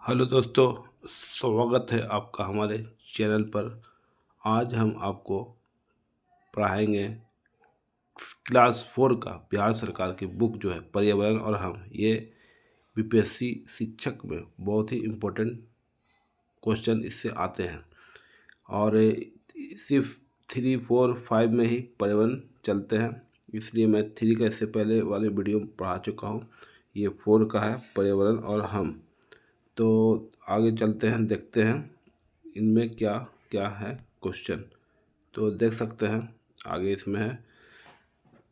Hello दोस्तों, स्वागत है आपका हमारे चैनल पर। आज हम आपको पढ़ाएंगे क्लास 4 का बिहार सरकार की बुक जो है पर्यावरण और हम। ये बीपीएससी शिक्षक में बहुत ही इम्पोर्टेंट क्वेश्चन इससे आते हैं और सिर्फ 3, 4, 5 में ही पर्यावरण चलते हैं, इसलिए मैं 3 का इससे पहले वाले वीडियो में पढ़ा चुका हूँ। ये 4 का है पर्यावरण और हम। तो आगे चलते हैं, देखते हैं इनमें क्या क्या है क्वेश्चन। तो देख सकते हैं आगे इसमें है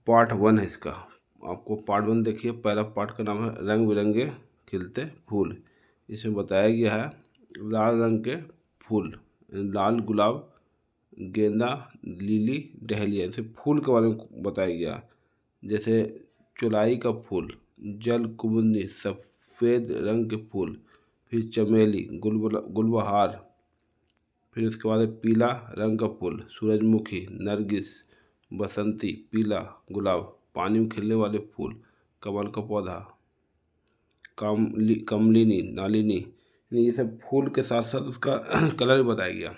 पार्ट 1 है इसका। आपको पार्ट 1 देखिए। पहला पार्ट का नाम है रंग बिरंगे खिलते फूल। इसमें बताया गया है लाल रंग के फूल, लाल गुलाब, गेंदा, लिली, डहेलिया, ऐसे फूल के बारे में बताया गया। जैसे चौलाई का फूल, जल कुमुदिनी, सफ़ेद रंग के फूल, फिर चमेली, गुलबहार, फिर उसके बाद है पीला रंग का फूल, सूरजमुखी, नरगिस, बसंती, पीला गुलाब, पानी में खिलने वाले फूल, कमल का पौधा, कमलिनी, नालिनी। ये सब फूल के साथ साथ उसका कलर भी बताया गया।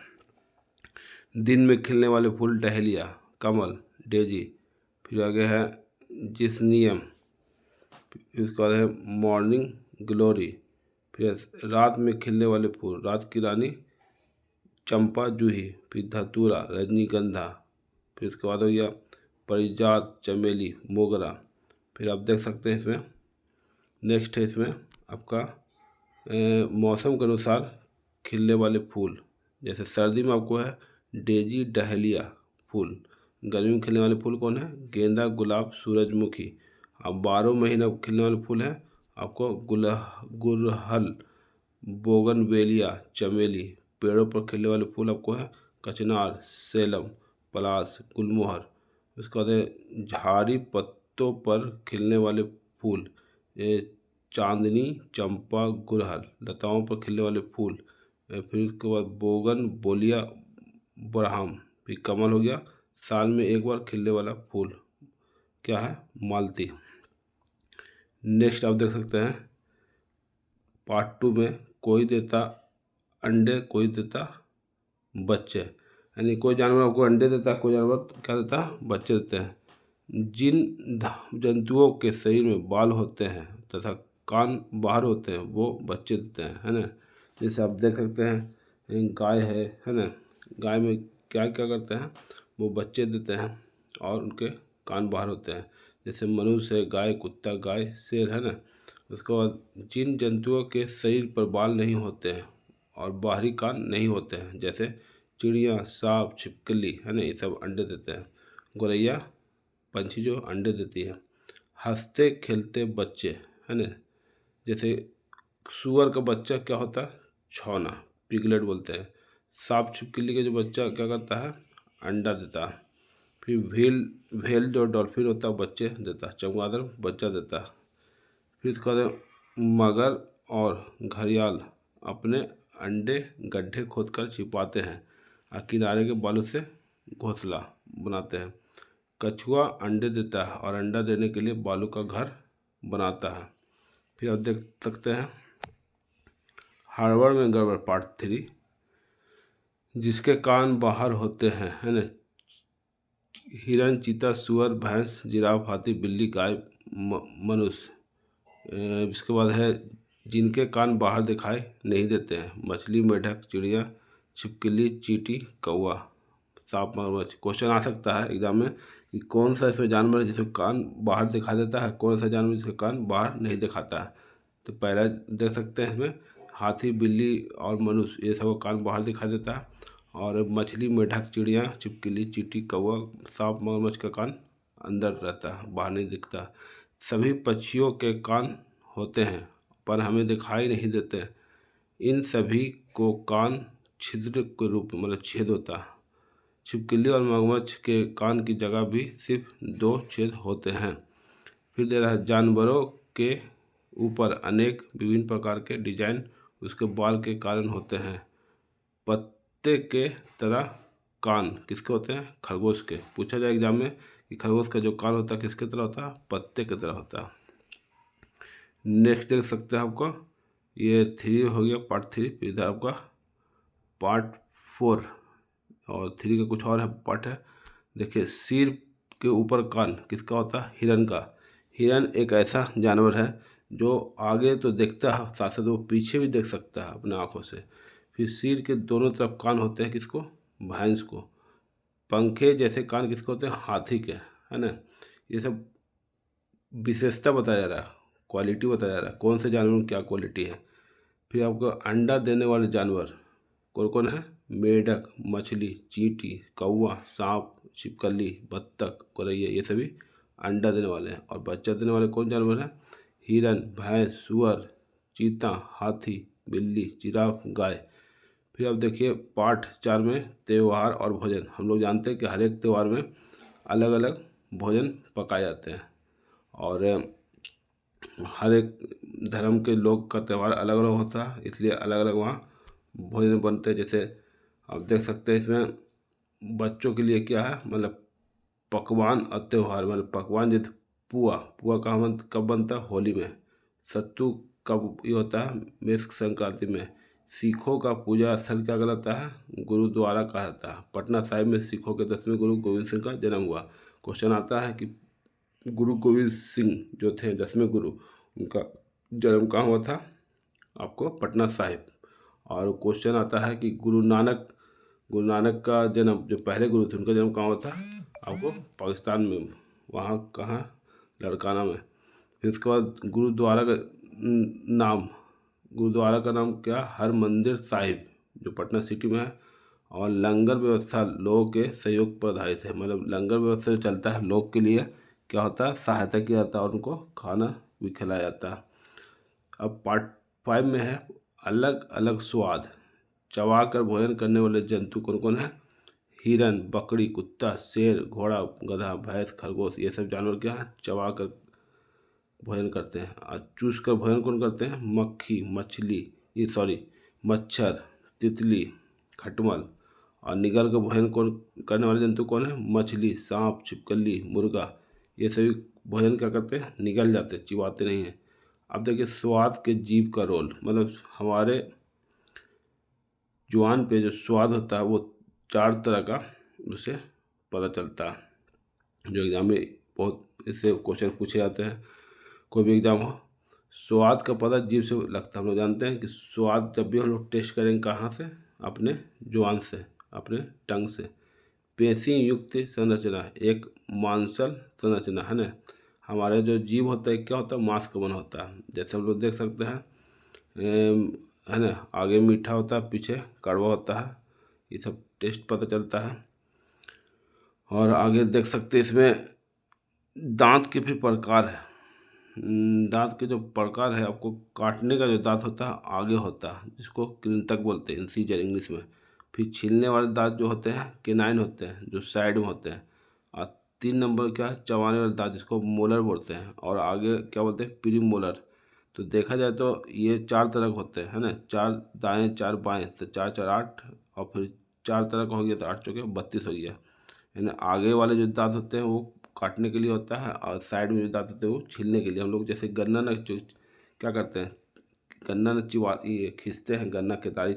दिन में खिलने वाले फूल डहेलिया, कमल, डेजी, फिर आगे है जिसनियम, फिर उसके बाद है मॉर्निंग ग्लोरी, फिर रात में खिलने वाले फूल, रात की रानी, चंपा, जूही, फिर धतूरा, रजनीगंधा, फिर उसके बाद हो गया पारिजात, चमेली, मोगरा। फिर आप देख सकते हैं इसमें नेक्स्ट है इसमें आपका मौसम के अनुसार खिलने वाले फूल। जैसे सर्दी में आपको है डेजी, डहेलिया फूल। गर्मी में खिलने वाले फूल कौन है? गेंदा, गुलाब, सूरजमुखी। अब 12 महीना खिलने वाले फूल हैं आपको गुड़हल, बोगनवेलिया, चमेली। पेड़ों पर खिलने वाले फूल आपको है कचनार, सेलम, पलास, गुलमोहर। उसके बाद है झाड़ी पत्तों पर खिलने वाले फूल, ये चांदनी, चंपा, गुड़हल। लताओं पर खिलने वाले फूल, फिर उसके बाद बोगन बोलिया, बरहम। फिर कमल हो गया साल में एक बार खिलने वाला फूल, क्या है? मालती। नेक्स्ट आप देख सकते हैं पार्ट 2 में कोई देता अंडे, कोई देता बच्चे। यानी कोई जानवर आपको अंडे देता है, कोई जानवर क्या देता है? बच्चे देते हैं। जिन जंतुओं के शरीर में बाल होते हैं तथा कान बाहर होते हैं वो बच्चे देते हैं, है ना। जैसे आप देख सकते हैं गाय है ना। गाय में क्या क्या करते हैं? वो बच्चे देते हैं और उनके कान बाहर होते हैं। जैसे मनुष्य है, गाय, कुत्ता, गाय, शेर, है ना। उसके बाद जिन जंतुओं के शरीर पर बाल नहीं होते हैं और बाहरी कान नहीं होते हैं, जैसे चिड़िया, सांप, छिपकली, है ना, ये सब अंडे देते हैं। गौरैया पंछी जो अंडे देती है। हंसते खेलते बच्चे, है ना। जैसे सुअर का बच्चा क्या होता है? छौना, पिगलेट बोलते हैं। सांप छिपकली का जो बच्चा क्या करता है? अंडा देता है। फिर व्हेल जो डॉल्फिन होता है बच्चे देता है। चमगादड़ बच्चा देता है। फिर उसके बाद मगर और घड़ियाल अपने अंडे गड्ढे खोदकर छिपाते हैं और किनारे के बालू से घोंसला बनाते हैं। कछुआ अंडे देता है और अंडा देने के लिए बालू का घर बनाता है। फिर आप देख सकते हैं हार्वर्ड में गड़बड़ पार्ट 3, जिसके कान बाहर होते हैं, है ना। हिरन, चीता, सुअर, भैंस, जिराफ, हाथी, बिल्ली, गाय, मनुष्य। इसके बाद है जिनके कान बाहर दिखाई नहीं देते हैं। मछली, मेढक, चिड़िया, छिपकली, चींटी, कौवा, सांप, मगरमच्छ। क्वेश्चन आ सकता है एग्जाम में कि कौन सा इसमें जानवर है जिसका कान बाहर दिखा देता है, कौन सा जानवर जिसका कान बाहर नहीं दिखाता है। तो पहला देख सकते हैं इसमें हाथी, बिल्ली और मनुष्य, ये सब कान बाहर दिखा देता है। और मछली, मेढक, चिड़िया, छिपकली, चींटी, कौवा, सांप, मगरमच्छ का कान अंदर रहता है, बाहर नहीं दिखता। सभी पक्षियों के कान होते हैं पर हमें दिखाई नहीं देते। इन सभी को कान छिद्र के रूप में मतलब छेद होता है। छिपकली और मगरमच्छ के कान की जगह भी सिर्फ 2 छेद होते हैं। फिर दे रहा है जानवरों के ऊपर अनेक विभिन्न प्रकार के डिजाइन उसके बाल के कारण होते हैं। पत्ते के तरह कान किसके होते हैं? खरगोश के। पूछा जाए एग्जाम में कि खरगोश का जो कान होता है किसके तरह होता है? पत्ते की तरह होता है। नेक्स्ट देख सकते हैं आपको ये 3 हो गया पार्ट 3। फिर इधर आपका पार्ट 4 और 3 का कुछ और है पार्ट है। देखिए, सिर के ऊपर कान किसका होता है? हिरन का। हिरन एक ऐसा जानवर है जो आगे तो देखता है, साथ साथ वो पीछे भी देख सकता है अपने आँखों से। फिर सिर के दोनों तरफ कान होते हैं किसको? भैंस को। पंखे जैसे कान किसको होते हैं? हाथी के, है ना। ये सब विशेषता बताया जा रहा है, क्वालिटी बताया जा रहा है, कौन से जानवर में क्या क्वालिटी है। फिर आपको अंडा देने वाले जानवर कौन कौन है? मेढक, मछली, चींटी, कौवा, सांप, छिपकली, बत्तख, गौरैया, ये सभी अंडा देने वाले हैं। और बच्चा देने वाले कौन जानवर हैं? हिरन, भैंस, सुअर, चीता, हाथी, बिल्ली, जिराफ, गाय। फिर अब देखिए पार्ट 4 में त्यौहार और भोजन। हम लोग जानते हैं कि हर एक त्यौहार में अलग अलग भोजन पकाए जाते हैं, और हर एक धर्म के लोग का त्यौहार अलग अलग होता है, इसलिए अलग अलग वहाँ भोजन बनते हैं। जैसे आप देख सकते हैं इसमें बच्चों के लिए क्या है, मतलब पकवान और त्यौहार। मतलब पकवान जैसे पुआ, पुआ कब बनता है? होली में। सत्तू कब ये होता है? मेष संक्रांति में। सिखों का पूजा स्थल क्या कहलाता है? गुरुद्वारा कहा जाता है। पटना साहिब में सिखों के 10वें गुरु गोविंद सिंह का जन्म हुआ। क्वेश्चन आता है कि गुरु गोविंद सिंह जो थे 10वें गुरु, उनका जन्म कहाँ हुआ था? आपको पटना साहिब। और क्वेश्चन आता है कि गुरु नानक का जन्म, जो पहले गुरु थे, उनका जन्म कहाँ हुआ था? आपको पाकिस्तान में। वहाँ कहाँ? लड़काना में। फिर उसके बाद गुरुद्वारा का नाम क्या? हरमंदिर साहिब, जो पटना सिटी में है। और लंगर व्यवस्था लोगों के सहयोग पर आधारित है। मतलब लंगर व्यवस्था जो चलता है लोग के लिए क्या होता है? सहायता किया जाता है और उनको खाना भी खिलाया जाता है। अब पार्ट 5 में है अलग अलग स्वाद। चबा कर भोजन करने वाले जंतु कौन कौन है? हिरन, बकरी, कुत्ता, शेर, घोड़ा, गधा, भैंस, खरगोश, ये सब जानवर क्या है? चबा कर भोजन करते हैं। और चूस कर भोजन कौन करते हैं? मक्खी, मच्छर, तितली, खटमल। और निगल कर भोजन कौन करने वाले जंतु कौन है? मछली, सांप, छिपकली, मुर्गा, ये सभी भोजन क्या करते हैं? निगल जाते हैं, चिबाते नहीं हैं। अब देखिए स्वाद के जीव का रोल। मतलब हमारे जुबान पे जो स्वाद होता है वो 4 तरह का उससे पता चलता है। जो एग्जाम में बहुत इससे क्वेश्चन पूछे जाते हैं, कोई भी एग्जाम हो। स्वाद का पता जीभ से लगता है। हम लोग जानते हैं कि स्वाद जब भी हम लोग टेस्ट करेंगे कहाँ से? अपने जुबान से, अपने टंग से। पेशी युक्त संरचना, एक मांसल संरचना, है ना। हमारे जो जीभ होता है क्या होता है? मांस का बना होता है। जैसे हम लोग देख सकते हैं, है ना, आगे मीठा होता है, पीछे कड़वा होता है। ये सब टेस्ट पता चलता है। और आगे देख सकते हैं इसमें दांत के भी प्रकार है। दांत के जो प्रकार है, आपको काटने का जो दांत होता है आगे होता है, जिसको कृंतक बोलते हैं, इंसीजर इंग्लिश में। फिर छीलने वाले दांत जो होते हैं केनाइन होते हैं, जो साइड में होते हैं। और 3 नंबर क्या है? चबाने वाले दांत, जिसको मोलर बोलते हैं। और आगे क्या बोलते हैं? Pre molar. तो देखा जाए तो ये 4 तरह के होते हैं, है ना। 4 दाएँ 4 बाएँ, तो 4 4 8। और फिर 4 तरह का हो गया तो 8 चौके 32 हो गया। यानी आगे वाले जो दांत होते हैं वो काटने के लिए होता है, और साइड में जो दांत होते हैं वो छीलने के लिए। हम लोग जैसे गन्ना न क्या करते हैं? गन्ना न चिबा ये खींचते हैं, गन्ना के दाढ़ी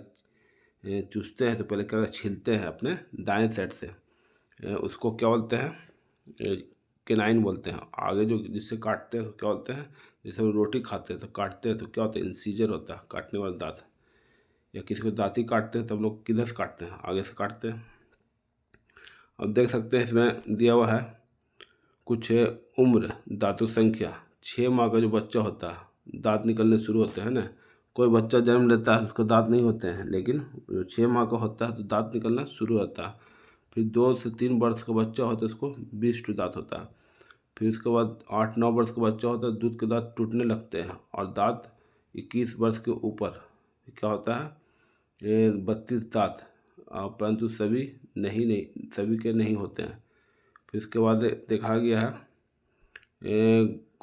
चूसते हैं तो पहले क्या छीलते हैं अपने दाएं साइड से। उसको क्या बोलते हैं? केनाइन बोलते हैं। आगे जो जिससे काटते हैं तो क्या बोलते हैं? जैसे हम रोटी खाते हैं तो काटते हैं तो क्या होता है? इंसीजर होता है, काटने वाला दांत। या किसी को दांती काटते हैं तो हम लोग किधर से काटते हैं? आगे से काटते हैं। अब देख सकते हैं इसमें दिया हुआ है कुछ उम्र, दांतों की संख्या। 6 माह का जो बच्चा होता है दांत निकलने शुरू होते हैं ना। कोई बच्चा जन्म लेता है उसको दांत नहीं होते हैं, लेकिन जो 6 माह का होता है तो दांत निकलना शुरू होता है। फिर 2 से 3 वर्ष का बच्चा होता है उसको 20 ठो दांत होता है। फिर उसके बाद 8-9 वर्ष का बच्चा होता है, दूध के दांत टूटने लगते हैं। और दांत 21 वर्ष के ऊपर क्या होता है? 32 दांत। परंतु सभी के नहीं होते हैं। फिर उसके बाद देखा गया है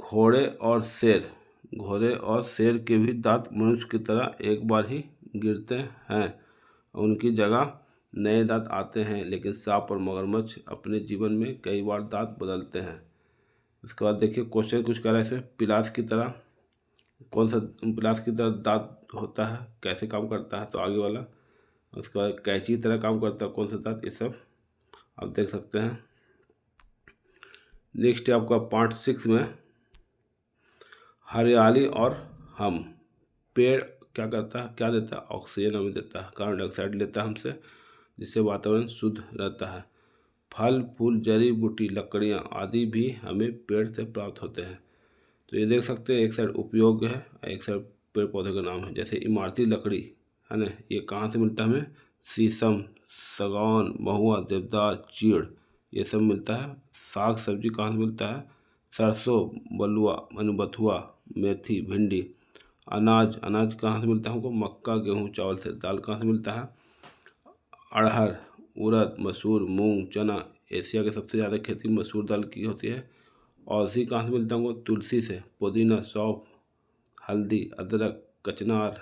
घोड़े और शेर के भी दांत मनुष्य की तरह एक बार ही गिरते हैं। उनकी जगह नए दांत आते हैं, लेकिन सांप और मगरमच्छ अपने जीवन में कई बार दांत बदलते हैं। उसके बाद देखिए क्वेश्चन कुछ कह रहा है इसमें, पिलास की तरह कौन सा प्लास की तरह दांत होता है, कैसे काम करता है, तो आगे वाला। उसके बाद कैंची की तरह काम करता है कौन सा दांत, ये सब आप देख सकते हैं। नेक्स्ट है आपका पार्ट 6 में हरियाली और हम। पेड़ क्या करता है, क्या देता है, ऑक्सीजन हमें देता है, कार्बन डाइऑक्साइड लेता है हमसे, जिससे वातावरण शुद्ध रहता है। फल फूल जड़ी बूटी लकड़ियाँ आदि भी हमें पेड़ से प्राप्त होते हैं। तो ये देख सकते हैं, एक साइड उपयोग है, एक साइड पेड़ पौधे का नाम है। जैसे इमारती लकड़ी है ना, ये कहाँ से मिलता है हमें, शीशम, सागौन, महुआ, देवदार, चीड़, ये सब मिलता है। साग सब्जी कहाँ से मिलता है, सरसों, बलुआ माने बथुआ, मेथी, भिंडी। अनाज, अनाज कहाँ से मिलता है हमको, मक्का, गेहूँ, चावल से। दाल कहाँ से मिलता है, अरहर, उड़द, मसूर, मूंग, चना। एशिया के सबसे ज़्यादा खेती मसूर दाल की होती है। औषधि कहाँ से मिलता है हमको, तुलसी से, पुदीना, सौंफ, हल्दी, अदरक, कचनार,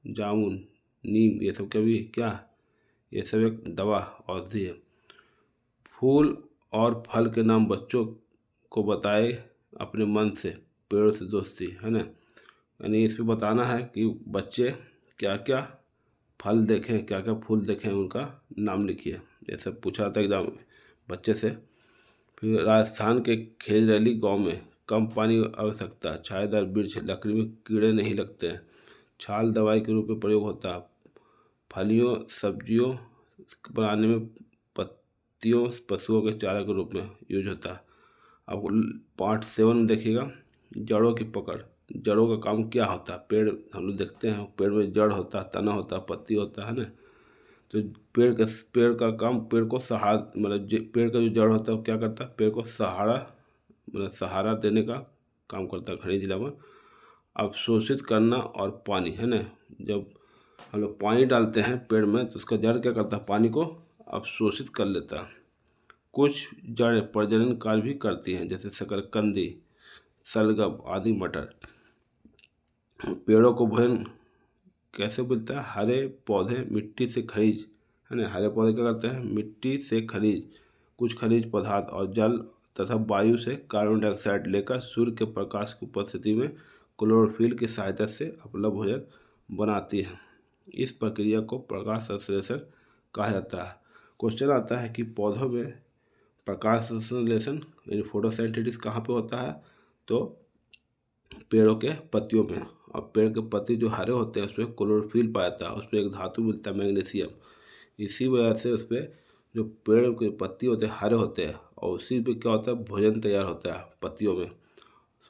जामुन, नीम, ये सब का भी क्या, ये सब एक दवा औषधि है। फूल और फल के नाम बच्चों को बताए अपने मन से, पेड़ों से दोस्ती है ना। यानी इस पे बताना है कि बच्चे क्या क्या फल देखें, क्या क्या फूल देखें, उनका नाम लिखिए। ये सब पूछा था एग्जाम में बच्चे से। फिर राजस्थान के खेजरैली गांव में कम पानी आवश्यकता, छायादार वृक्ष, लकड़ी में कीड़े नहीं लगते हैं, छाल दवाई के रूप में प्रयोग होता है, फलियों सब्जियों बनाने में, पत्तियों पशुओं के चारा के रूप में यूज होता है। आपको पार्ट 7 में देखिएगा, जड़ों की पकड़। जड़ों का काम क्या होता है, पेड़ हम लोग देखते हैं, पेड़ में जड़ होता है, तना होता है, पत्ती होता है ना। तो पेड़ का काम, पेड़ को सहारा, मतलब पेड़ का जो जड़ होता है वो क्या करता है, पेड़ को सहारा, मतलब सहारा देने का काम करता है। खनिज जिला में अवशोषित करना और पानी है ना, जब हम लोग पानी डालते हैं पेड़ में तो उसका जड़ क्या करता है, पानी को अवशोषित कर लेता है। कुछ जड़ें प्रजनन कार्य भी करती हैं, जैसे शकरकंदी, शलगम आदि, मटर। पेड़ों को भोजन कैसे मिलता है, हरे पौधे मिट्टी से खनिज है ना, हरे पौधे क्या करते हैं, मिट्टी से खनिज, कुछ खनिज पदार्थ और जल तथा वायु से कार्बन डाइऑक्साइड लेकर सूर्य के प्रकाश की उपस्थिति में क्लोरोफिल की सहायता से उपलब्ध भोजन बनाती है। इस प्रक्रिया को प्रकाश संश्लेषण कहा जाता है। क्वेश्चन आता है कि पौधों में प्रकाश संश्लेषण यानी फोटोसिंथेसिस कहाँ पे होता है, तो पेड़ों के पत्तियों में। और पेड़ के पत्ती जो हरे होते हैं उसमें क्लोरोफिल पाया जाता है, उसमें एक धातु मिलता है मैग्नीशियम। इसी वजह से उस पर जो पेड़ के पत्ती होते हैं हरे होते हैं, और उसी पे क्या होता है, भोजन तैयार होता है पत्तियों में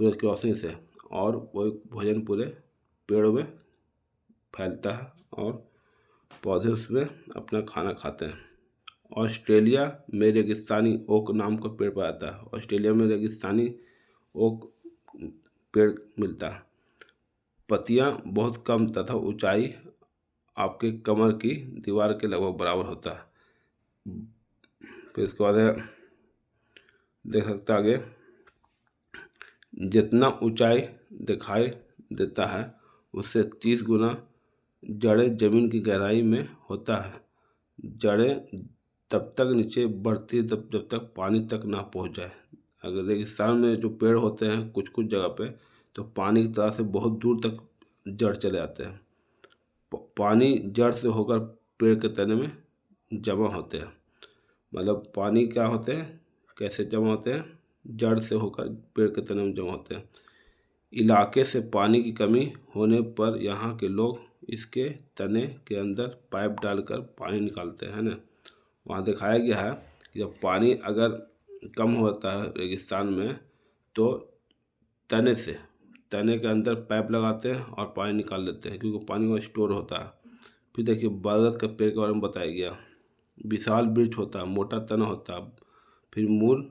सूरज की रोशनी से, और वो भोजन पूरे पेड़ों में फैलता है और पौधे उसमें अपना खाना खाते हैं। ऑस्ट्रेलिया में रेगिस्तानी ओक नाम का पेड़ पाया जाता है। ऑस्ट्रेलिया में रेगिस्तानी ओक पेड़ मिलता है। पत्तियां बहुत कम तथा ऊंचाई आपके कमर की दीवार के लगभग बराबर होता है। फिर इसके बाद है, देख सकते आगे, जितना ऊंचाई दिखाई देता है उससे 30 गुना जड़ें जमीन की गहराई में होता है। जड़ें तब तक नीचे बढ़ती है जब तक पानी तक ना पहुंच जाए। अगर रेगिस्तान में जो पेड़ होते हैं कुछ कुछ जगह पे, तो पानी की तरह से बहुत दूर तक जड़ चले जाते हैं। पानी जड़ से होकर पेड़ के तने में जमा होते हैं। मतलब पानी क्या होते हैं, कैसे जमा होते हैं, जड़ से होकर पेड़ के तने में जमा होते हैं। इलाके से पानी की कमी होने पर यहाँ के लोग इसके तने के अंदर पाइप डालकर पानी निकालते हैं ना। वहाँ दिखाया गया है कि जब पानी अगर कम होता है रेगिस्तान में, तो तने के अंदर पाइप लगाते हैं और पानी निकाल लेते हैं, क्योंकि पानी वहाँ स्टोर होता है। फिर देखिए बरगद का पेड़ के बारे में बताया गया, विशाल वृक्ष होता है, मोटा तना होता है, फिर मूल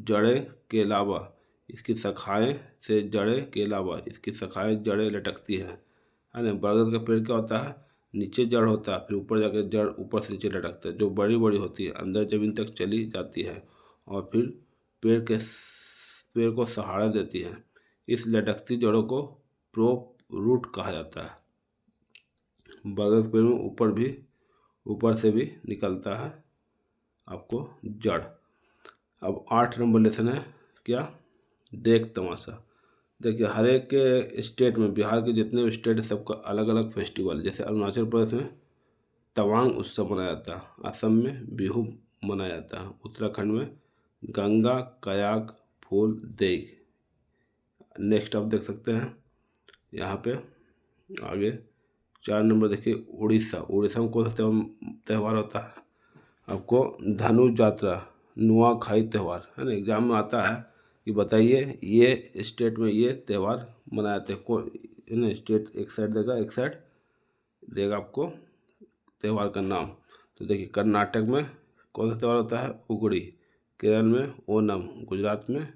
जड़ें के अलावा इसकी शाखाएं से जड़ें के अलावा इसकी शाखाएं जड़ें लटकती हैं है ना। बरगद का पेड़ क्या होता है, नीचे जड़ होता है, फिर ऊपर जाकर जड़ ऊपर से नीचे लटकता है, जो बड़ी बड़ी होती है, अंदर ज़मीन तक चली जाती है और फिर पेड़ को सहारा देती है। इस लटकती जड़ों को प्रोप रूट कहा जाता है। बरगद पेड़ में ऊपर से भी निकलता है आपको जड़। अब 8 नंबर लेसन है क्या, देख तमाशा। देखिए हर एक के स्टेट में, बिहार के जितने भी स्टेट है सबका अलग अलग फेस्टिवल है। जैसे अरुणाचल प्रदेश में तवांग उत्सव मनाया जाता है, असम में बिहू मनाया जाता है, उत्तराखंड में गंगा कयाक फूल देग। नेक्स्ट आप देख सकते हैं यहाँ पे आगे 4 नंबर देखिए उड़ीसा। उड़ीसा में कौन सा त्यौहार होता है आपको? धनु यात्रा, नुआखाई त्यौहार, है ना। एग्जाम में आता है कि बताइए ये स्टेट में ये त्यौहार मनाए जाते हैं। कौन, है ना, स्टेट एक साइड देगा, एक साइड देगा आपको त्यौहार का नाम। तो देखिए कर्नाटक में कौन सा त्यौहार होता है? उगड़ी। केरल में ओनम, गुजरात में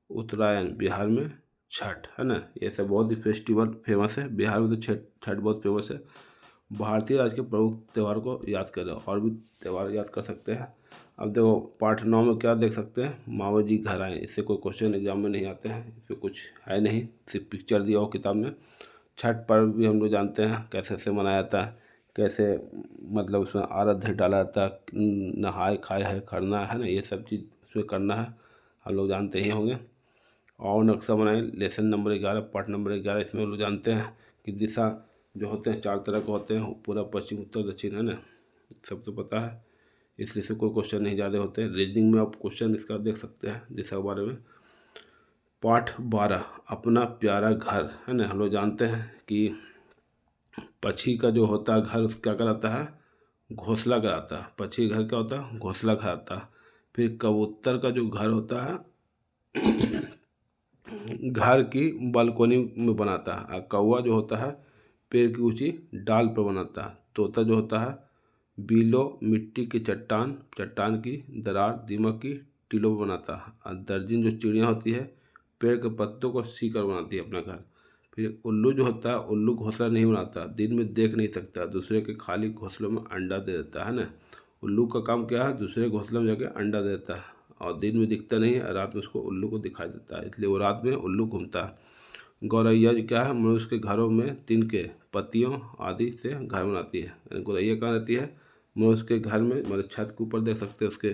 उत्तरायण, बिहार में छठ, है ना। ये सब बहुत ही फेस्टिवल फेमस है। बिहार में तो छठ बहुत फेमस है। भारतीय राज्य के प्रमुख त्यौहार को याद करें, और भी त्यौहार याद कर सकते हैं। अब देखो पार्ट 9 में क्या देख सकते हैं? मामा जी घर आए। इससे कोई क्वेश्चन एग्जाम में नहीं आते हैं, इसमें कुछ है नहीं, सिर्फ पिक्चर दिया हो किताब में। छठ पर्व भी हम लोग जानते हैं कैसे से मनाया जाता है, कैसे मतलब उसमें आराध्य डाला जाता है, नहाए खाए है, खरना है ना, ये सब चीज़ उसमें करना है, हम लोग जानते ही होंगे। और नक्शा बनाए, लेसन नंबर 11 पार्ट नंबर 11। इसमें हम लोग जानते हैं कि दिशा जो होते हैं 4 तरह के होते हैं, पूर्व पश्चिम उत्तर दक्षिण, है ना, सब तो पता है, इसलिए से कोई क्वेश्चन नहीं ज़्यादा होते हैं। रीजनिंग में आप क्वेश्चन इसका देख सकते हैं दिशा के बारे में। पाठ 12 अपना प्यारा घर, है ना। हम लोग जानते हैं कि पक्षी का जो होता है घर क्या कराता है? घोंसला कराता है। पक्षी घर क्या होता है? घोंसला कराता है। फिर कबूतर का जो घर होता है घर की बालकोनी में बनाता है। और कौवा जो होता है पेड़ की ऊंची डाल पर बनाता है। तोता जो होता है बीलो मिट्टी की चट्टान की दरार दीमक की टीलों पर बनाता है। और दर्जन जो चिड़िया होती है पेड़ के पत्तों को सीकर बनाती है अपना घर। फिर उल्लू जो होता है उल्लू घोंसला नहीं बनाता, दिन में देख नहीं सकता, दूसरे के खाली घोंसलों में अंडा दे देता है ना। उल्लू का काम क्या है? दूसरे घोंसले में जाके अंडा देता है, और दिन में दिखता नहीं है, रात में उसको उल्लू को दिखाई देता है, इसलिए वो रात में उल्लू घूमता है। गौरैया जो क्या है? मनुष्य के घरों में तिनके पत्तियों आदि से घर बनाती है। गौरैया कहाँ रहती है? मनुष्य के घर में, मतलब छत के ऊपर देख सकते हैं, उसके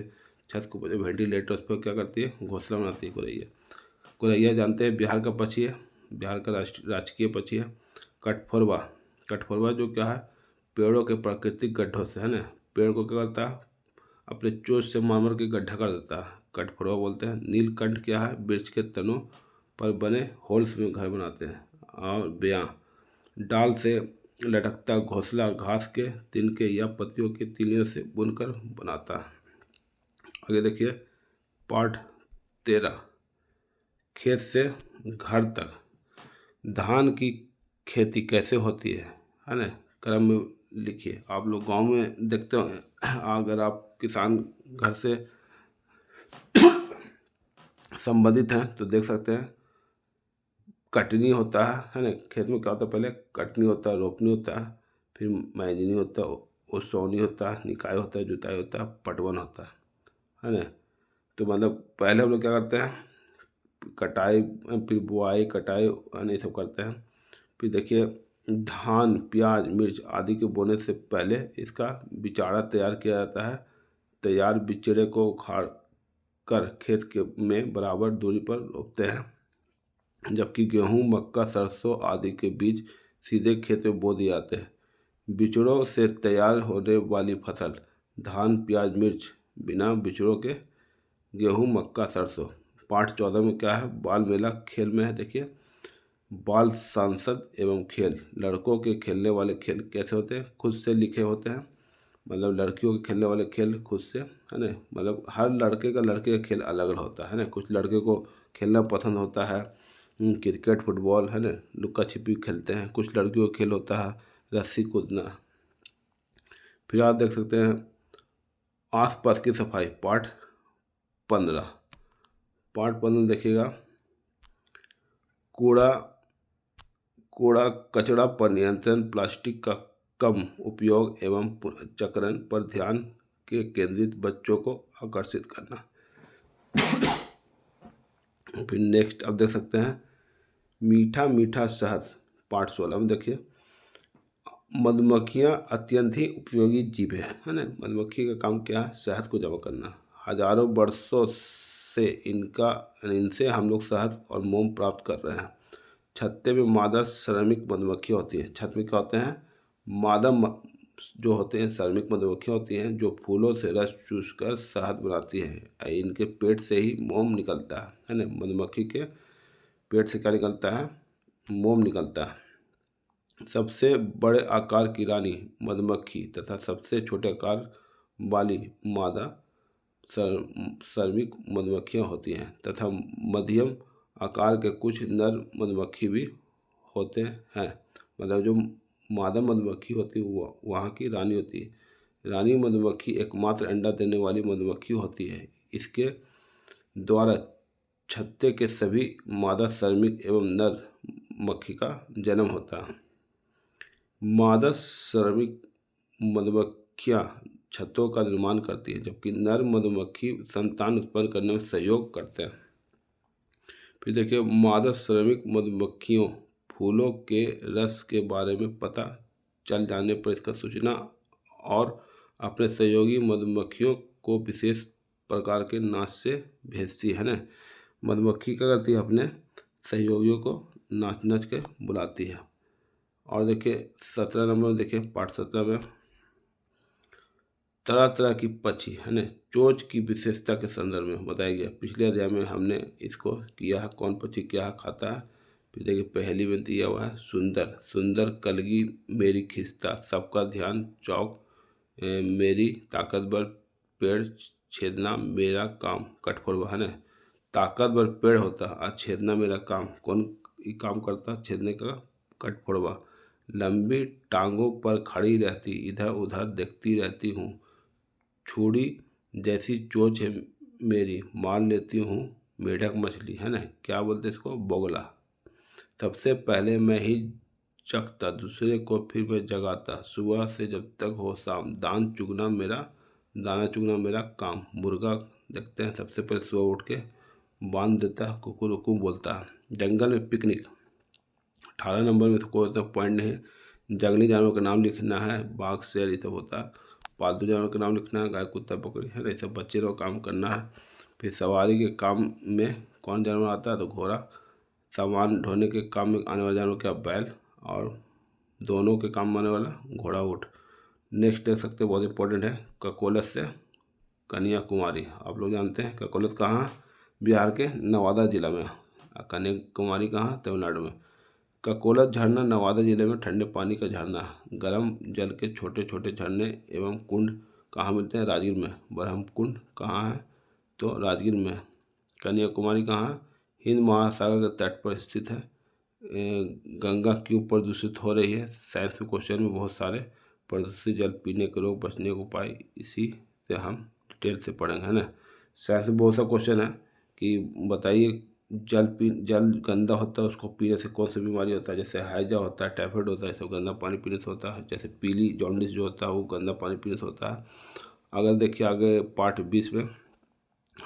छत के ऊपर जो वेंटिलेटर उस पर क्या करती है? घोंसला बनाती है गौरैया। गौरैया जानते हैं बिहार का पक्षी है, बिहार का राजकीय पक्षी है। कठफोरवा, कठफोरवा जो क्या है? पेड़ों के प्राकृतिक गड्ढों से, है ना, पेड़ को क्या करता है? अपने चोंच से मार के गड्ढा कर देता है, कठफोरवा बोलते हैं। नीलकंठ क्या है? वृक्ष के तनों पर बने होल्स में घर बनाते हैं। और ब्यां डाल से लटकता घोंसला घास के तिनके या पत्तियों की तीलियों से बुनकर बनाता है। आगे देखिए पार्ट 13 खेत से घर तक। धान की खेती कैसे होती है ना, क्रम में लिखिए। आप लोग गांव में देखते हो, अगर आप किसान घर से संबंधित हैं तो देख सकते हैं कटनी होता है ना। खेत में क्या होता है? पहले कटनी होता है, रोपनी होता है, फिर मैंजनी होता है, ओसौनी होता है, निकाई होता है, जुताई होता है, पटवन होता है ना। तो मतलब पहले हम लोग क्या करते हैं? कटाई, फिर बुआई, कटाई, ये सब करते हैं। फिर देखिए धान प्याज मिर्च आदि के बोने से पहले इसका बिचारा तैयार किया जाता है। तैयार बिचड़े को उखाड़ कर खेत के में बराबर दूरी पर रोपते हैं, जबकि गेहूं मक्का सरसों आदि के बीज सीधे खेत में बो दिए जाते हैं। बिचड़ों से तैयार होने वाली फसल धान प्याज मिर्च, बिना बिचड़ों के गेहूं मक्का सरसों। पाठ 14 में क्या है? बाल मेला खेल में है। देखिए बाल सांसद एवं खेल, लड़कों के खेलने वाले खेल कैसे होते हैं? खुद से लिखे होते हैं, मतलब लड़कियों के खेलने वाले खेल खुद से, है ना, मतलब हर लड़के का खेल अलग अलग होता है ना। कुछ लड़के को खेलना पसंद होता है क्रिकेट फुटबॉल, है ना, लुक्का छिपी खेलते हैं। कुछ लड़कियों का खेल होता है रस्सी कूदना। फिर आप देख सकते हैं आसपास की सफाई पार्ट 15। पार्ट 15 देखिएगा कूड़ा कूड़ा कचरा पर नियंत्रण, प्लास्टिक का कम उपयोग एवं पुनर्चक्रण पर ध्यान के केंद्रित बच्चों को आकर्षित करना। फिर नेक्स्ट आप देख सकते हैं मीठा मीठा शहद पार्ट 16 में देखिए मधुमक्खियाँ अत्यंत ही उपयोगी जीव है ना। मधुमक्खी का काम क्या है? शहद को जमा करना। हजारों वर्षों से इनसे हम लोग शहद और मोम प्राप्त कर रहे हैं। छत्ते में मादा श्रमिक मधुमक्खी होती है। छत्त में क्या होते हैं, जो होते हैं श्रमिक मधुमक्खियाँ होती हैं, जो फूलों से रस चूसकर शहद बनाती है। इनके पेट से ही मोम निकलता है ना। मधुमक्खी के पेट से क्या निकलता है, मोम निकलता है। सबसे बड़े आकार की रानी मधुमक्खी तथा सबसे छोटे आकार वाली मादा श्रमिक मधुमक्खियाँ होती हैं तथा मध्यम आकार के कुछ नर मधुमक्खी भी होते हैं। मतलब जो मादा मधुमक्खी होती है वो वहाँ की रानी होती है। रानी मधुमक्खी एकमात्र अंडा देने वाली मधुमक्खी होती है। इसके द्वारा छत्ते के सभी मादा श्रमिक एवं नर मक्खी का जन्म होता है। मादा श्रमिक मधुमक्खियाँ छत्तों का निर्माण करती हैं, जबकि नर मधुमक्खी संतान उत्पन्न करने में सहयोग करते हैं। फिर देखिए, मादा श्रमिक मधुमक्खियों फूलों के रस के बारे में पता चल जाने पर इसका सूचना और अपने सहयोगी मधुमक्खियों को विशेष प्रकार के नाच से भेजती है ना। मधुमक्खी क्या करती है, अपने सहयोगियों को नाच नाच के बुलाती है। और देखिए 17 नंबर देखिए, पाठ 17 में तरह तरह की पक्षी है ना चोंच की विशेषता के संदर्भ में बताया गया। पिछले अध्याय में हमने इसको किया है, कौन पक्षी क्या खाता है। फिर देखिए पहली में दिया हुआ है सुंदर, सुंदर कलगी मेरी खिस्ता, सबका ध्यान चौक मेरी ताकतवर पेड़ छेदना मेरा काम कठफोड़वा है ना। ताकतवर पेड़ होता है और छेदना मेरा काम, कौन ये काम करता है छेदने का, कठफोड़वा। लंबी टांगों पर खड़ी रहती इधर उधर देखती रहती हूँ, छुरी जैसी चोंच है मेरी, मार लेती हूँ मेढक मछली है ना। क्या बोलते इसको, बोगला। सबसे पहले मैं ही चखता, दूसरे को फिर मैं जगाता, सुबह से जब तक हो शाम, दाना चुगना मेरा काम। मुर्गा देखते हैं सबसे पहले सुबह उठ के बांध देता है, कुकू बोलता है। जंगल में पिकनिक 18 नंबर में, कोई तो पॉइंट नहीं है। जंगली जानवरों का नाम लिखना है, बाघ शेर ये सब होता है। पालतू जानवर का नाम लिखना है, गाय कुत्ता बकरी है ना, ये सब बच्चे लोग काम करना है। फिर सवारी के काम में कौन जानवर आता है, तो घोड़ा। सामान ढोने के काम में आने वाला जानवर क्या, बैल। और दोनों के काम में आने वाला घोड़ा ऊँट। नेक्स्ट देख सकते हैं, बहुत इंपॉर्टेंट है, ककोलत से कन्याकुमारी। आप लोग जानते हैं ककोलत कहाँ, बिहार के नवादा जिला में। कन्याकुमारी कहाँ, तमिलनाडु में। ककोलत झरना नवादा जिले में ठंडे पानी का झरना है। गर्म जल के छोटे छोटे झरने एवं कुंड कहाँ मिलते हैं, राजगीर में। ब्रह्म कुंड कहाँ है, तो राजगीर में। कन्याकुमारी कहाँ है, हिंद महासागर के तट पर स्थित है। गंगा क्यों प्रदूषित हो रही है, साइंस के क्वेश्चन में बहुत सारे। प्रदूषित जल पीने के रोग, बचने के उपाय, इसी से हम डिटेल से पढ़ेंगे है ना। साइंस में बहुत सा क्वेश्चन है कि बताइए जल गंदा होता है, उसको पीने से कौन सी बीमारी होता है। जैसे हैजा होता है, टाइफाइड होता है, सब गंदा पानी पीने से होता है। जैसे पीली जॉन्डिस जो होता है वो गंदा पानी पीने से होता है। अगर देखिए आगे पार्ट 20 में,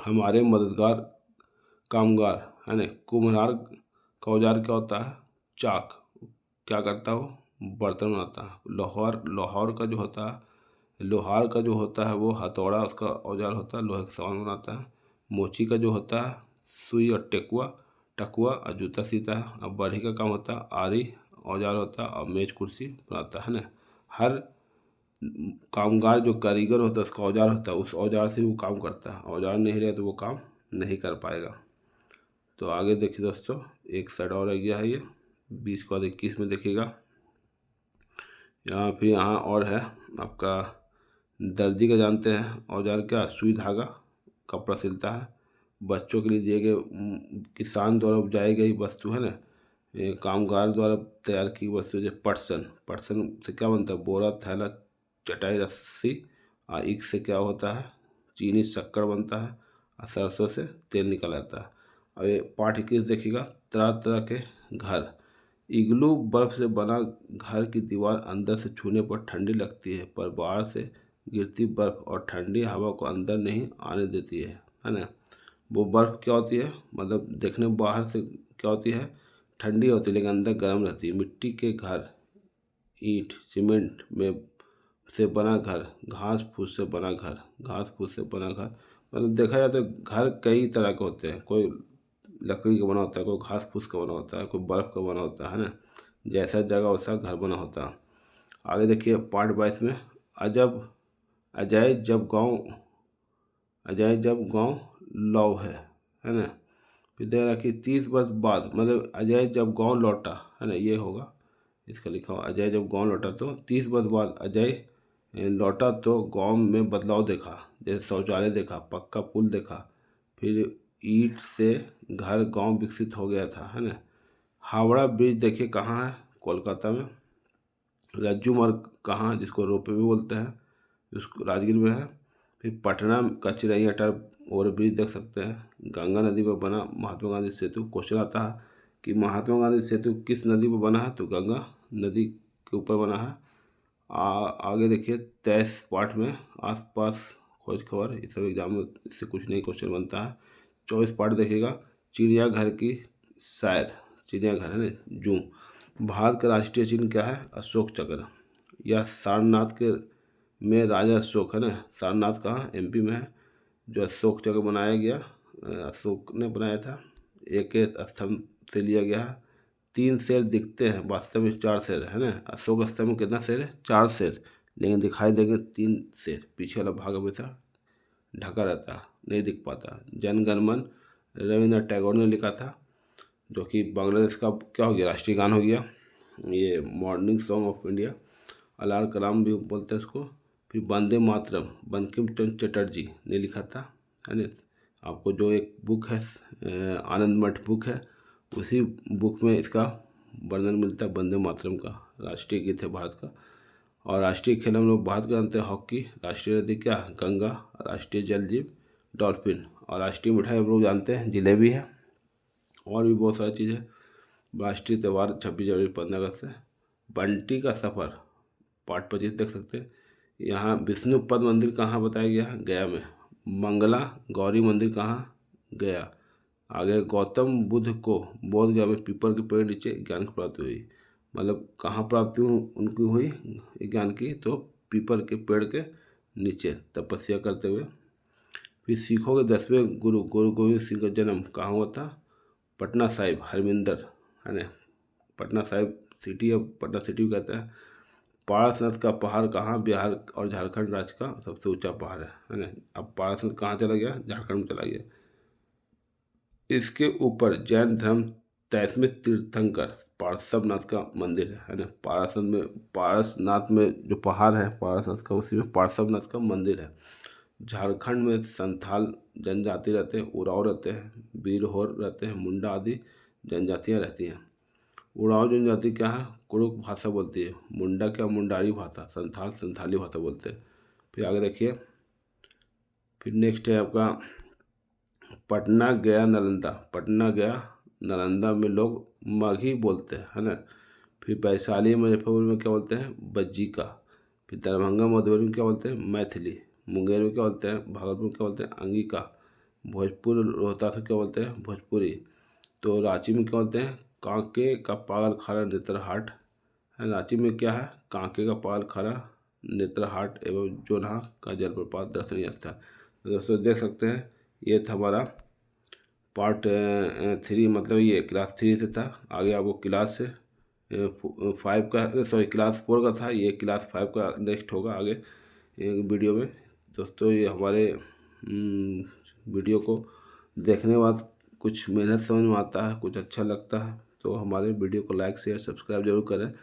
हमारे मददगार कामगार है ना, कुम्हार का औजार क्या होता है, चाक। क्या करता है वो, बर्तन बनाता है। लोहार का जो होता है वो हथौड़ा, उसका औजार होता है, लोहे का सामान बनाता है। मोची का जो होता है सुई और टकुआ और जूता सीता है। और बढ़ई का काम होता है आरी औजार होता है और मेज कुर्सी बनाता है ना। हर कामगार जो कारीगर होता है उसका औजार होता है, उस औजार से वो काम करता है। औजार नहीं रहे तो वो काम नहीं कर पाएगा। तो आगे देखिए दोस्तों, एक साइड और रह गया है ये 20 के बाद 21 में देखिएगा। यहाँ और है आपका दर्जी का जानते हैं औजार क्या, सुई धागा कपड़ा सिलता है। बच्चों के लिए दिए गए किसान द्वारा उपजाई गई वस्तु है ना, ये कामगार द्वारा तैयार की वस्तु। जैसे पटसन से क्या बनता है, बोरा थैला चटाई रस्सी। और ईख से क्या होता है, चीनी शक्कर बनता है। और सरसों से तेल निकल आता है। और ये पाठ 21 देखिएगा, तरह तरह के घर। इग्लू बर्फ से बना घर की दीवार अंदर से छूने पर ठंडी लगती है, पर बाहर से गिरती बर्फ और ठंडी हवा को अंदर नहीं आने देती है ना। वो बर्फ़ क्या होती है, मतलब देखने में बाहर से क्या होती है, ठंडी होती है लेकिन अंदर गर्म रहती है। मिट्टी के घर, ईंट सीमेंट में से बना घर, घास फूस से बना घर। मतलब देखा जाए तो घर कई तरह के होते हैं, कोई लकड़ी का बना होता है, कोई घास फूस का बना होता है, कोई बर्फ़ का बना होता है ना। जैसा जगह वैसा घर बना होता है। आगे देखिए पार्ट 22 में अजब अजय जब गाँव लौ है ना। फिर दे रहा कि 30 वर्ष बाद, मतलब अजय जब गांव लौटा, है ना, ये होगा इसका लिखा हुआ। अजय जब गांव लौटा तो 30 वर्ष बाद अजय लौटा तो गांव में बदलाव देखा, जैसे शौचालय देखा, पक्का पुल देखा, फिर ईंट से घर गांव विकसित हो गया था, है ना। हावड़ा ब्रिज देखिए कहाँ है, कोलकाता में। रज्जू मार्ग कहाँ, जिसको रोपवे भी बोलते हैं, उसको राजगीर में है। फिर पटना का चिरैया अटल ओवर ब्रिज देख सकते हैं। गंगा नदी पर बना महात्मा गांधी सेतु। क्वेश्चन आता है कि महात्मा गांधी सेतु किस नदी पर बना है, तो गंगा नदी के ऊपर बना है। आगे देखिए 23 पार्ट में आसपास खोज खबर, ये सब एग्जाम में इससे कुछ नहीं क्वेश्चन बनता है। 24 पार्ट देखिएगा चिड़ियाघर की सैर, चिड़ियाघर है ना, जू। भारत का राष्ट्रीय चिन्ह क्या है, अशोक चक्र। यह सारनाथ के में राजा अशोक, है ना, सारनाथ कहाँ, एमपी में है, जो अशोक चक्र बनाया गया, अशोक ने बनाया था। एक स्तंभ से लिया गया है। 3 शेर दिखते हैं, वास्तव में 4 शेर है ना। अशोक स्तंभ में कितना शेर है, 4 शेर, लेकिन दिखाई देंगे 3 शेर। पीछे वाला भाग हमेशा ढका रहता, नहीं दिख पाता। जन गण मन रविन्द्रनाथ टैगोर ने लिखा था, जो कि बांग्लादेश का क्या हो गया, राष्ट्रीय गान हो गया। ये मॉर्निंग सॉन्ग ऑफ इंडिया, अलार कलाम भी बोलते हैं इसको। फिर वंदे मातरम बंकिम चंद्र चटर्जी ने लिखा था, है ना। आपको जो एक बुक है आनंद मठ बुक है, उसी बुक में इसका वर्णन मिलता है, वंदे मातरम का। राष्ट्रीय गीत है भारत का। और राष्ट्रीय खेल हम लोग भारत का जानते हैं हॉकी। राष्ट्रीय नदी क्या है, गंगा। राष्ट्रीय जल जीव डॉल्फिन। और राष्ट्रीय मिठाई हम लोग जानते हैं जलेबी है। और भी बहुत सारी चीज़ें। राष्ट्रीय त्यौहार 26 जनवरी 15 अगस्त से। बंटी का सफ़र पार्ट 25 देख सकते हैं। यहाँ विष्णुपद मंदिर कहाँ बताया गया है, गया में। मंगला गौरी मंदिर कहाँ, गया। आगे गौतम बुद्ध को बोध गया में पीपल के पेड़ नीचे ज्ञान की प्राप्ति हुई। मतलब कहाँ प्राप्ति उनकी हुई ज्ञान की, तो पीपल के पेड़ के नीचे तपस्या करते हुए। फिर सिखों के 10वें गुरु गोविंद सिंह का जन्म कहाँ हुआ था, पटना साहिब, हरमिंदर, है ना। पटना साहिब सिटी, अब पटना सिटी भी कहते हैं। पारसनाथ का पहाड़ कहाँ, बिहार और झारखंड राज्य का सबसे ऊंचा पहाड़ है ना। अब पारसनाथ कहाँ चला गया, झारखंड में चला गया। इसके ऊपर जैन धर्म 23वें तीर्थंकर पार्श्वनाथ का मंदिर है ना। पारसनाथ में जो पहाड़ है पारसनाथ का, उसी में पार्श्वनाथ का मंदिर है। झारखंड में संथाल जनजाति रहते हैं, उरांव रहते हैं, बीरहोर रहते हैं, मुंडा आदि जनजातियाँ रहती हैं। उरांव जनजाति क्या है, कुड़ुक भाषा बोलती है। मुंडा क्या, मुंडारी भाषा। संथाल संथाली भाषा बोलते हैं। फिर आगे देखिए, फिर नेक्स्ट है आपका पटना गया नालंदा। पटना गया नालंदा में लोग मगही बोलते हैं, है ना। फिर वैशाली मुजफ्फरपुर में क्या बोलते हैं, बज्जी का। फिर दरभंगा मधुबनी में क्या बोलते हैं, मैथिली। मुंगेर में क्या बोलते हैं, भागलपुर में क्या बोलते हैं, अंगिका। भोजपुर रोहतास में क्या बोलते हैं, भोजपुरी। तो रांची में क्या बोलते हैं, कांके का पागल खाना नेत्रहाट है। रांची में क्या है, कांके का पागल खाना नेत्रहाट एवं जोन्हा का जलप्रपात दर्शनीय स्थल। तो दोस्तों देख सकते हैं, ये था हमारा पार्ट 3, मतलब ये क्लास 3 से था। आगे आपको क्लास 5 का, सॉरी क्लास 4 का था, ये क्लास 5 का नेक्स्ट होगा आगे वीडियो में। दोस्तों ये हमारे वीडियो को देखने के बाद कुछ मेहनत समझ में आता है, कुछ अच्छा लगता है, तो हमारे वीडियो को लाइक शेयर सब्सक्राइब जरूर करें।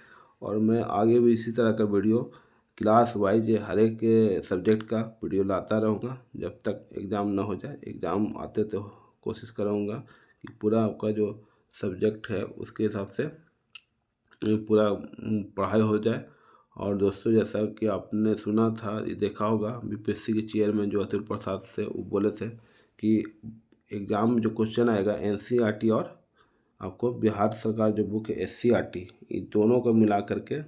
और मैं आगे भी इसी तरह का वीडियो क्लास वाइज हर एक सब्जेक्ट का वीडियो लाता रहूँगा, जब तक एग्ज़ाम ना हो जाए। एग्ज़ाम आते तो कोशिश करूँगा कि पूरा आपका जो सब्जेक्ट है उसके हिसाब से पूरा पढ़ाई हो जाए। और दोस्तों जैसा कि आपने सुना था, ये देखा होगा, बीपीएससी के चेयरमैन जो अतुल प्रसाद से वो बोले थे कि एग्ज़ाम में जो क्वेश्चन आएगा एनसीईआरटी और आपको बिहार सरकार जो बुक है एससीईआरटी, ये दोनों को मिला करके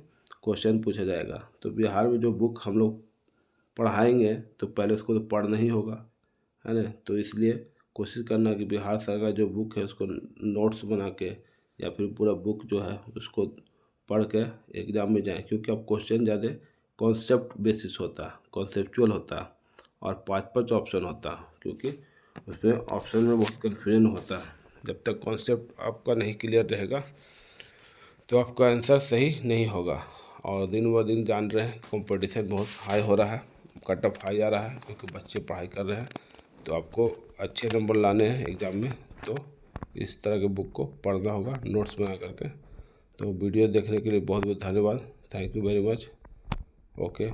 क्वेश्चन पूछा जाएगा। तो बिहार में जो बुक हम लोग पढ़ाएंगे तो पहले उसको तो पढ़ना ही होगा, है ना। तो इसलिए कोशिश करना कि बिहार सरकार जो बुक है उसको नोट्स बना के या फिर पूरा बुक जो है उसको पढ़ के एग्ज़ाम में जाएं, क्योंकि अब क्वेश्चन ज़्यादा कॉन्सेप्ट बेसिस होता है, कॉन्सेप्चुअल होता है और 5 ऑप्शन होता है, क्योंकि उसमें ऑप्शन में बहुत कन्फ्यूजन होता है। जब तक कॉन्सेप्ट आपका नहीं क्लियर रहेगा तो आपका आंसर सही नहीं होगा। और दिन ब दिन जान रहे हैं कंपटीशन बहुत हाई हो रहा है, कट ऑफ हाई आ रहा है, क्योंकि बच्चे पढ़ाई कर रहे हैं। तो आपको अच्छे नंबर लाने हैं एग्ज़ाम में, तो इस तरह के बुक को पढ़ना होगा नोट्स बना करके। तो वीडियो देखने के लिए बहुत बहुत धन्यवाद। Thank you very much. Okay.